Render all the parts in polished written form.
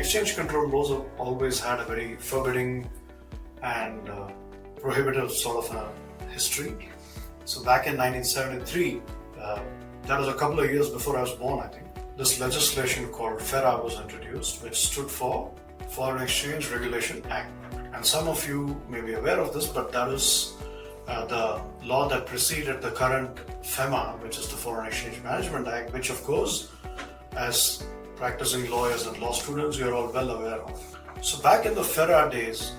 exchange control laws have always had a very forbidding and prohibitive sort of a history. So back in 1973, that was a couple of years before I was born, I think, this legislation called FERA was introduced, which stood for Foreign Exchange Regulation Act. And some of you may be aware of this, but that is the law that preceded the current FEMA, which is the Foreign Exchange Management Act, which of course, as practicing lawyers and law students, you're all well aware of. So back in the FERA days,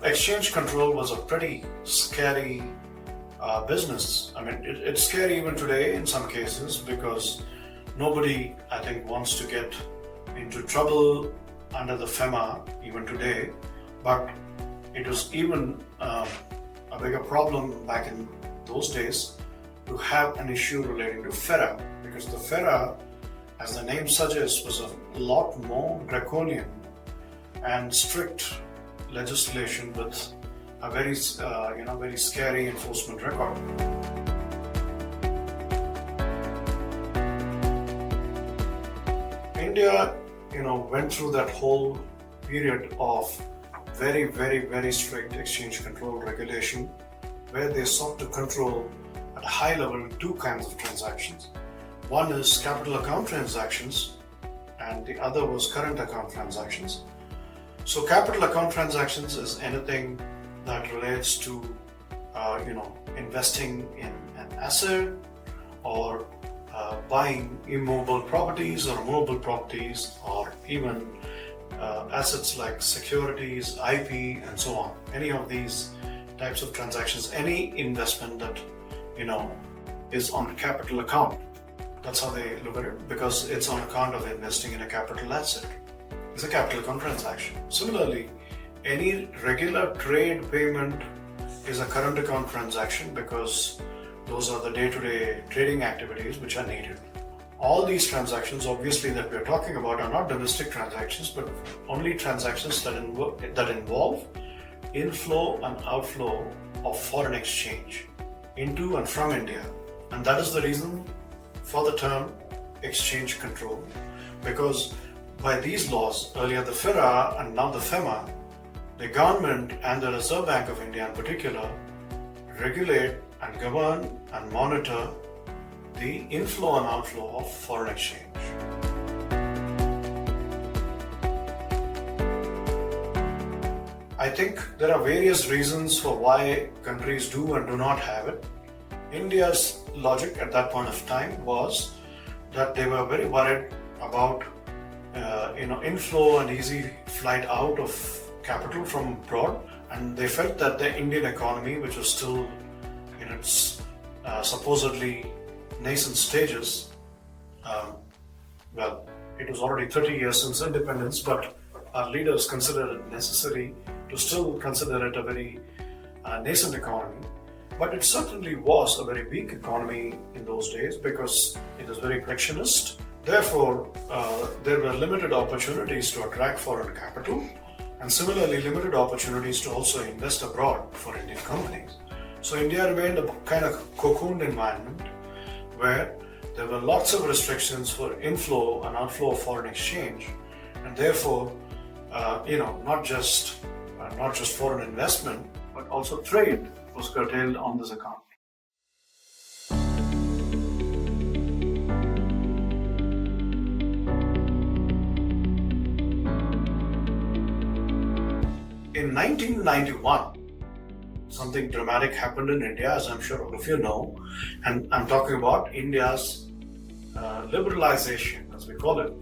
exchange control was a pretty scary business. I mean, it's scary even today in some cases because nobody, I think, wants to get into trouble under the FEMA even today. But it was even a bigger problem back in those days to have an issue relating to FERA, because the FERA, as the name suggests, was a lot more draconian and strict legislation with a very scary enforcement record. India, went through that whole period of very, very, very strict exchange control regulation, where they sought to control at a high level two kinds of transactions. One is capital account transactions, and the other was current account transactions. So capital account transactions is anything that relates to, investing in an asset or buying immobile properties or mobile properties, or even assets like securities, IP, and so on. Any of these types of transactions, any investment that, is on a capital account. That's how they look at it, because it's on account of investing in a capital asset. It's a capital account transaction. Similarly, any regular trade payment is a current account transaction, because those are the day-to-day trading activities which are needed. All these transactions, obviously, that we're talking about are not domestic transactions, but only transactions that involve inflow and outflow of foreign exchange into and from India. And that is the reason for the term exchange control, because by these laws, earlier the FERA and now the FEMA, the government and the Reserve Bank of India in particular regulate and govern and monitor the inflow and outflow of foreign exchange. I think there are various reasons for why countries do and do not have it. India's logic at that point of time was that they were very worried about inflow and easy flight out of capital from abroad, and they felt that the Indian economy, which was still in its supposedly nascent stages, it was already 30 years since independence, but our leaders considered it necessary to still consider it a very nascent economy. But it certainly was a very weak economy in those days because it was very protectionist. Therefore, there were limited opportunities to attract foreign capital, and similarly limited opportunities to also invest abroad for Indian companies. So India remained a kind of cocooned environment where there were lots of restrictions for inflow and outflow of foreign exchange, and therefore, not just foreign investment, but also trade was curtailed on this account. In 1991, something dramatic happened in India, as I'm sure all of you know, and I'm talking about India's liberalization, as we call it,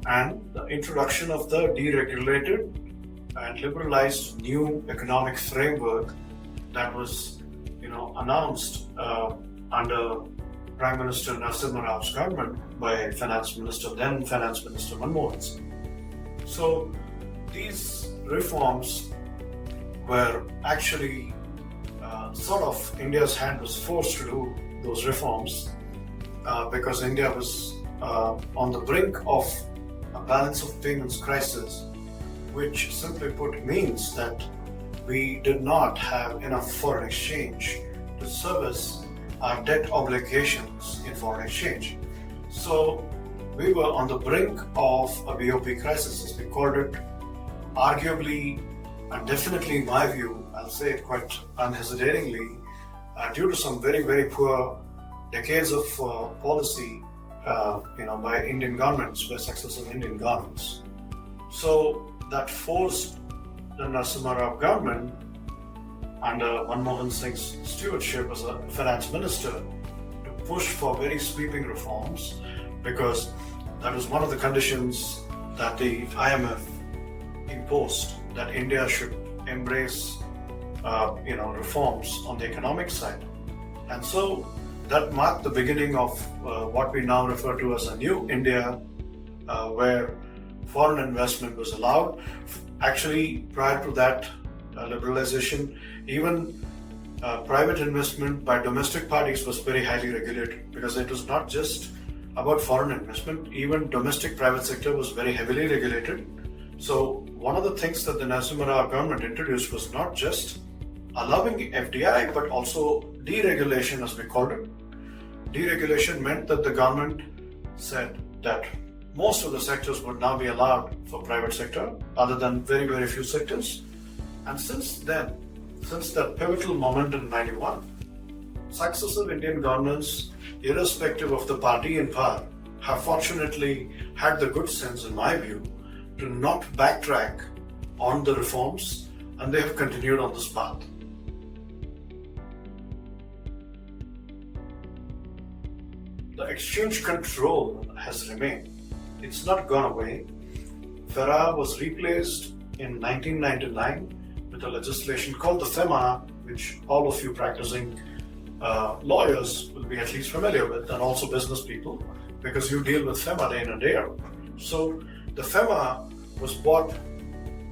and the introduction of the deregulated and liberalized new economic framework that was, announced under Prime Minister Narasimha Rao's government by then Finance Minister Manmohan Singh. So these reforms were actually India's hand was forced to do those reforms because India was on the brink of a balance of payments crisis, which simply put means that we did not have enough foreign exchange to service our debt obligations in foreign exchange. So we were on the brink of a BOP crisis, as we called it, arguably and definitely in my view, I'll say it quite unhesitatingly, due to some very, very poor decades of policy by Indian governments, by successive Indian governments. So that forced the Narasimha Rao government under Manmohan Singh's stewardship as a finance minister to push for very sweeping reforms, because that was one of the conditions that the IMF imposed, that India should embrace reforms on the economic side. And so that marked the beginning of what we now refer to as a new India, where foreign investment was allowed. Actually, prior to that liberalization, even private investment by domestic parties was very highly regulated, because it was not just about foreign investment, even domestic private sector was very heavily regulated. So one of the things that the Narasimha Rao government introduced was not just allowing FDI, but also deregulation, as we called it. Deregulation meant that the government said that most of the sectors would now be allowed for private sector, other than very, very few sectors. And since then, since that pivotal moment in 91, successive Indian governments, irrespective of the party in power, have fortunately had the good sense, in my view, to not backtrack on the reforms, and they have continued on this path. The exchange control has remained. It's not gone away. FERA was replaced in 1999 with a legislation called the FEMA, which all of you practicing lawyers will be at least familiar with, and also business people, because you deal with FEMA day in and day out. So the FEMA was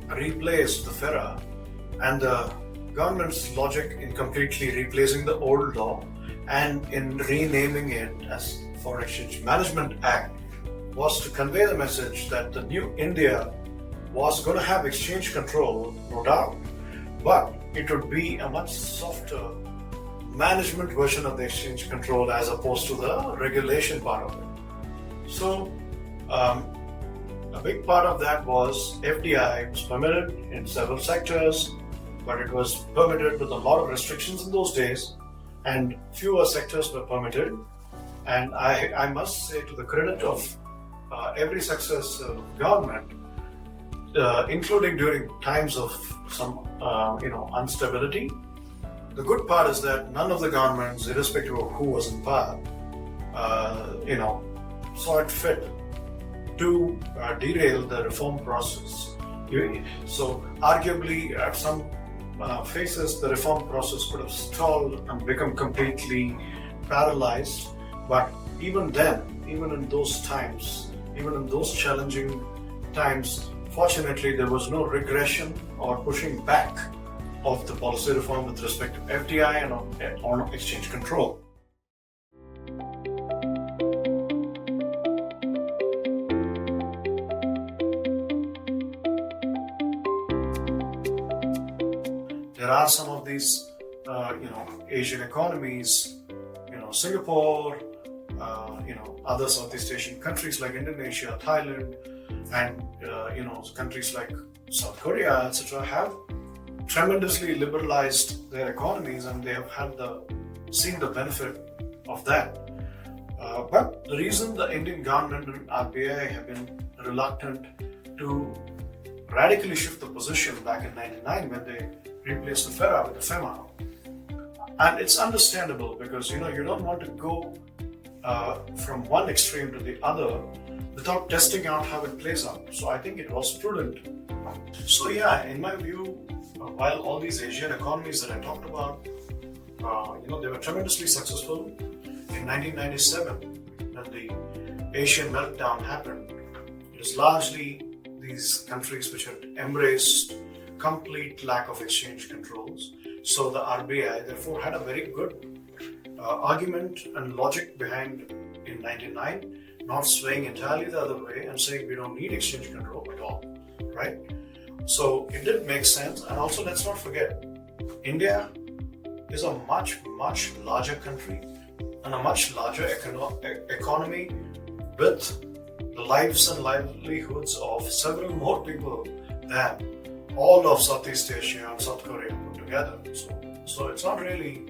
replaced the FERA, and the government's logic in completely replacing the old law and in renaming it as Foreign Exchange Management Act was to convey the message that the new India was going to have exchange control, no doubt, but it would be a much softer management version of the exchange control as opposed to the regulation part of it. So a big part of that was FDI was permitted in several sectors, but it was permitted with a lot of restrictions in those days, and fewer sectors were permitted. And I must say, to the credit of every successive government, including during times of some instability, the good part is that none of the governments, irrespective of who was in power, saw it fit to derail the reform process. So arguably, at some phases, the reform process could have stalled and become completely paralyzed. But even then, even in those times, even in those challenging times, fortunately, there was no regression or pushing back of the policy reform with respect to FDI and on exchange control. There are some of these, Asian economies, Singapore, other Southeast Asian countries like Indonesia, Thailand, and countries like South Korea, etc., have tremendously liberalized their economies, and they have seen the benefit of that. But the reason the Indian government and RBI have been reluctant to radically shift the position back in 99 when they replaced the FERA with the FEMA. And it's understandable, because you don't want to go from one extreme to the other without testing out how it plays out. So I think it was prudent. So yeah, in my view, while all these Asian economies that I talked about, they were tremendously successful. In 1997, when the Asian meltdown happened, it was largely these countries which had embraced complete lack of exchange controls. So the RBI therefore had a very good argument and logic behind in 99, not swaying entirely the other way and saying we don't need exchange control at all, right? So it did make sense. And also, let's not forget, India is a much, much larger country and a much larger economy with lives and livelihoods of several more people than all of Southeast Asia and South Korea put together. So it's not really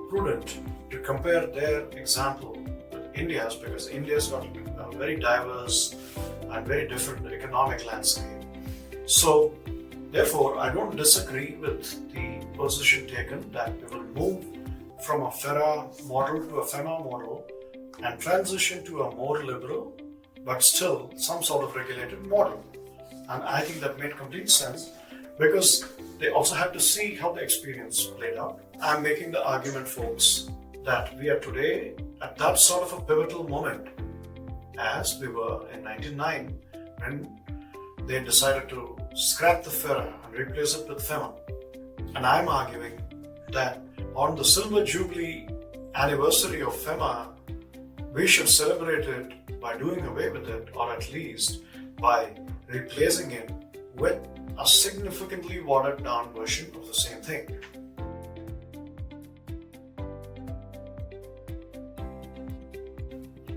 prudent to compare their example with India's, because India's got a very diverse and very different economic landscape. So therefore, I don't disagree with the position taken that we will move from a FERA model to a FEMA model and transition to a more liberal but still some sort of regulated model. And I think that made complete sense, because they also had to see how the experience played out. I'm making the argument, folks, that we are today at that sort of a pivotal moment as we were in 1999 when they decided to scrap the FERA and replace it with FEMA. And I'm arguing that on the Silver Jubilee anniversary of FEMA, we should celebrate it by doing away with it, or at least by replacing it with a significantly watered down version of the same thing.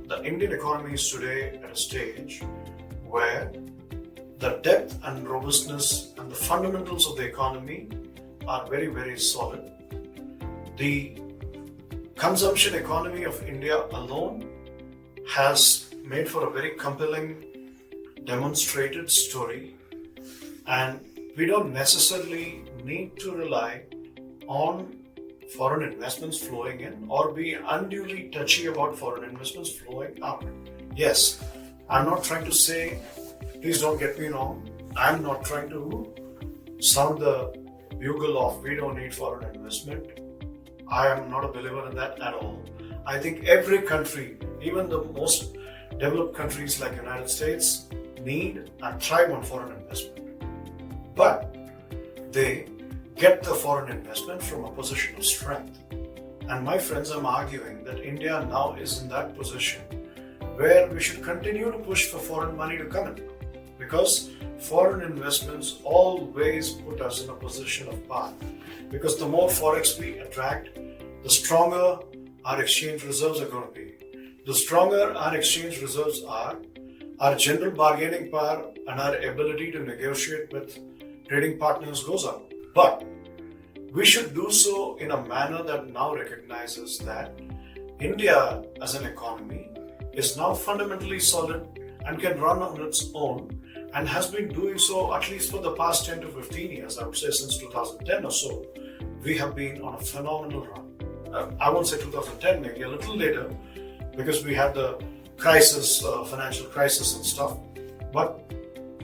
The Indian economy is today at a stage where the depth and robustness and the fundamentals of the economy are very, very solid. The consumption economy of India alone has made for a very compelling, demonstrated story, and we don't necessarily need to rely on foreign investments flowing in or be unduly touchy about foreign investments flowing out. Yes, I'm not trying to say, please don't get me wrong, I'm not trying to sound the bugle of we don't need foreign investment. I am not a believer in that at all. I think every country, even the most developed countries like United States, need and thrive on foreign investment. But they get the foreign investment from a position of strength. And my friends, I'm arguing that India now is in that position where we should continue to push for foreign money to come in, because foreign investments always put us in a position of power. Because the more forex we attract, the stronger our exchange reserves are going to be. The stronger our exchange reserves are, our general bargaining power and our ability to negotiate with trading partners goes up. But we should do so in a manner that now recognizes that India as an economy is now fundamentally solid and can run on its own, and has been doing so at least for the past 10 to 15 years. I would say since 2010 or so, we have been on a phenomenal run. I won't say 2010, maybe a little later, because we had the crisis, financial crisis and stuff. But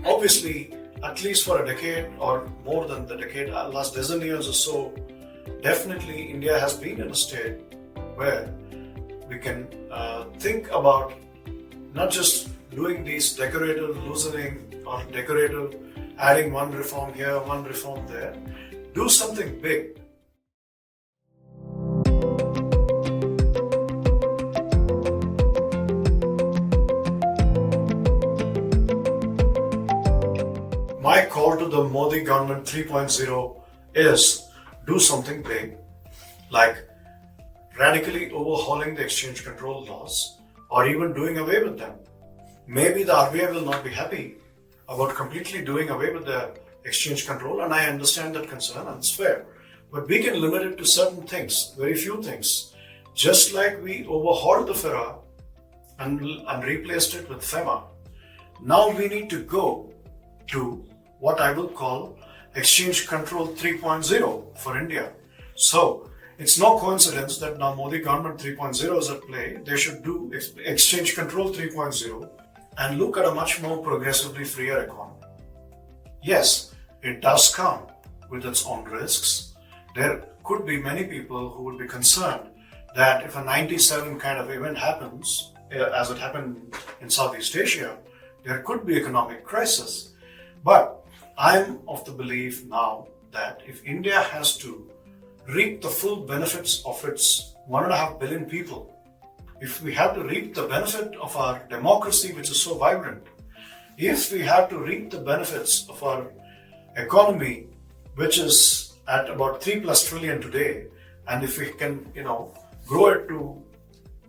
obviously, at least for a decade or more than the decade, last dozen years or so, definitely India has been in a state where we can think about not just doing these decorative loosening or decorative adding one reform here, one reform there. Do something big. My call to the Modi government 3.0 is do something big, like radically overhauling the exchange control laws or even doing away with them. Maybe the RBI will not be happy about completely doing away with the exchange control, and I understand that concern, and it's fair. But we can limit it to certain things, very few things. Just like we overhauled the FERA and replaced it with FEMA, now we need to go to what I will call Exchange Control 3.0 for India. So it's no coincidence that now Modi government 3.0 is at play. They should do Exchange Control 3.0 and look at a much more progressively freer economy. Yes, it does come with its own risks. There could be many people who would be concerned that if a 97 kind of event happens, as it happened in Southeast Asia, there could be economic crisis. But I'm of the belief now that if India has to reap the full benefits of its 1.5 billion people, if we have to reap the benefit of our democracy, which is so vibrant, if we have to reap the benefits of our economy, which is at about 3+ trillion today, and if we can, grow it to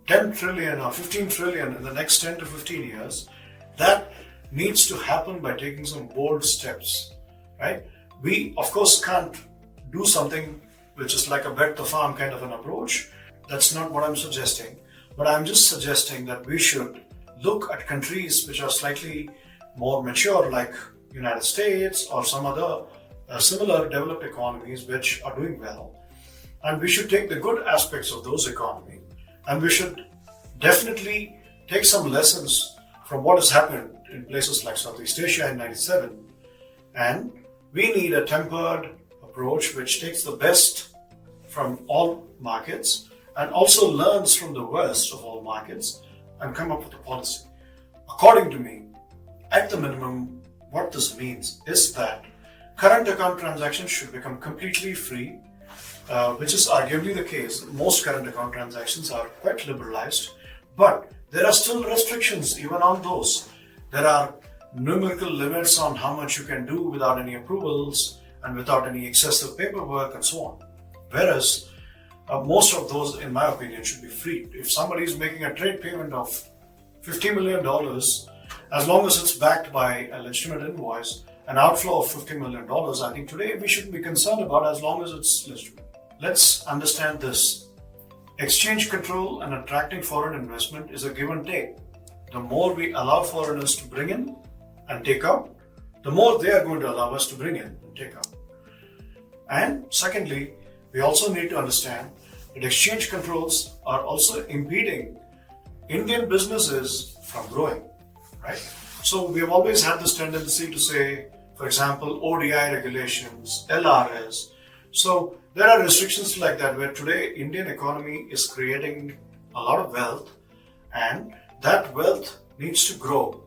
10 trillion or 15 trillion in the next 10 to 15 years, that needs to happen by taking some bold steps, right? We, of course, can't do something which is like a bet the farm kind of an approach. That's not what I'm suggesting. But I'm just suggesting that we should look at countries which are slightly more mature, like United States or some other similar developed economies which are doing well. And we should take the good aspects of those economies, and we should definitely take some lessons from what has happened in places like Southeast Asia in '97. And we need a tempered approach which takes the best from all markets and also learns from the worst of all markets and come up with a policy. According to me, at the minimum, what this means is that current account transactions should become completely free, which is arguably the case. Most current account transactions are quite liberalized, but there are still restrictions even on those. There are numerical limits on how much you can do without any approvals and without any excessive paperwork and so on. Whereas most of those, in my opinion, should be free. If somebody is making a trade payment of $50 million, as long as it's backed by a legitimate invoice, an outflow of $50 million, I think today we shouldn't be concerned about as long as it's legitimate. Let's understand this. Exchange control and attracting foreign investment is a give and take. The more we allow foreigners to bring in and take out, the more they are going to allow us to bring in and take out. And secondly, we also need to understand that exchange controls are also impeding Indian businesses from growing, right? So we have always had this tendency to say, for example, ODI regulations, LRS. So there are restrictions like that where today Indian economy is creating a lot of wealth, and that wealth needs to grow.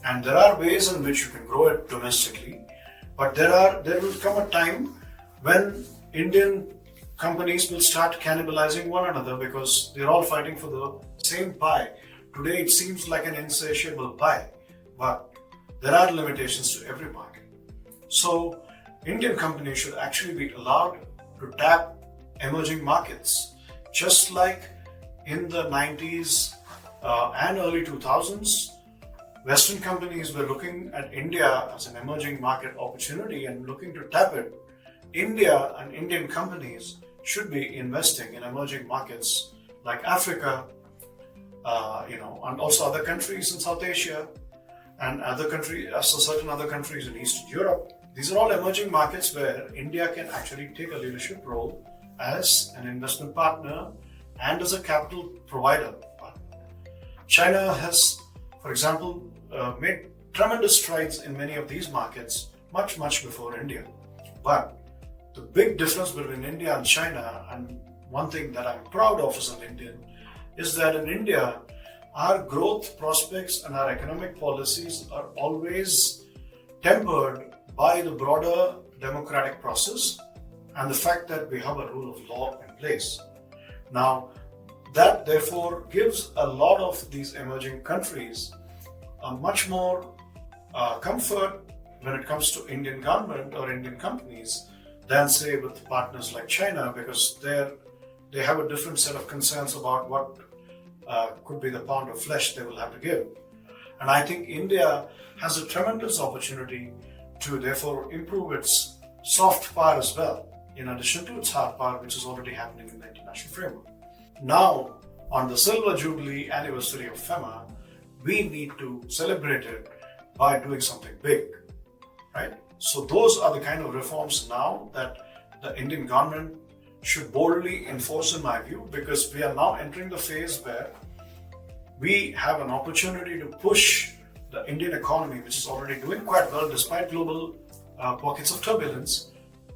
And there are ways in which you can grow it domestically, but there will come a time when Indian companies will start cannibalizing one another because they're all fighting for the same pie. Today it seems like an insatiable pie, but there are limitations to every market. So Indian companies should actually be allowed to tap emerging markets, just like in the 90s and early 2000s. Western companies were looking at India as an emerging market opportunity and looking to tap it. India and Indian companies should be investing in emerging markets like Africa, and also other countries in South Asia and certain other countries in Eastern Europe. These are all emerging markets where India can actually take a leadership role as an investment partner and as a capital provider. China has, for example, made tremendous strides in many of these markets much before India. But the big difference between India and China, and one thing that I'm proud of as an Indian, is that in India, our growth prospects and our economic policies are always tempered by the broader democratic process and the fact that we have a rule of law in place. Now, that therefore gives a lot of these emerging countries a much more comfort when it comes to Indian government or Indian companies than, say, with partners like China, because they have a different set of concerns about what could be the pound of flesh they will have to give. And I think India has a tremendous opportunity to therefore improve its soft power as well, in addition to its hard power, which is already happening in the international framework. Now, on the Silver Jubilee anniversary of FEMA, we need to celebrate it by doing something big, right? So those are the kind of reforms now that the Indian government should boldly enforce, in my view, because we are now entering the phase where we have an opportunity to push the Indian economy, which is already doing quite well despite global pockets of turbulence.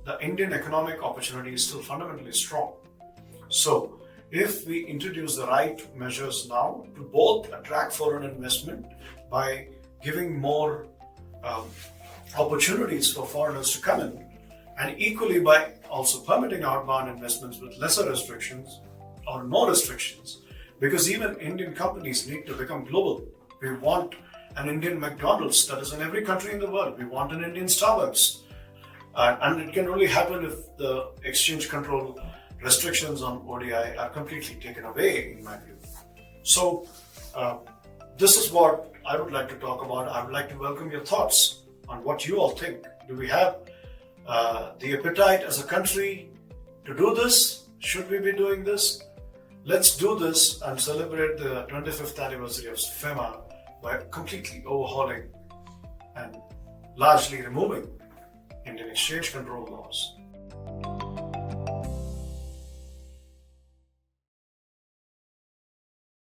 The Indian economic opportunity is still fundamentally strong. So if we introduce the right measures now to both attract foreign investment by giving more opportunities for foreigners to come in, and equally by also permitting outbound investments with lesser restrictions or no restrictions, because even Indian companies need to become global. We want an Indian McDonald's that is in every country in the world. We want an Indian Starbucks. And it can only happen if the exchange control restrictions on ODI are completely taken away, in my view. So, this is what I would like to talk about. I would like to welcome your thoughts on what you all think. Do we have the appetite as a country to do this? Should we be doing this? Let's do this and celebrate the 25th anniversary of FEMA by completely overhauling and largely removing Indian exchange control laws.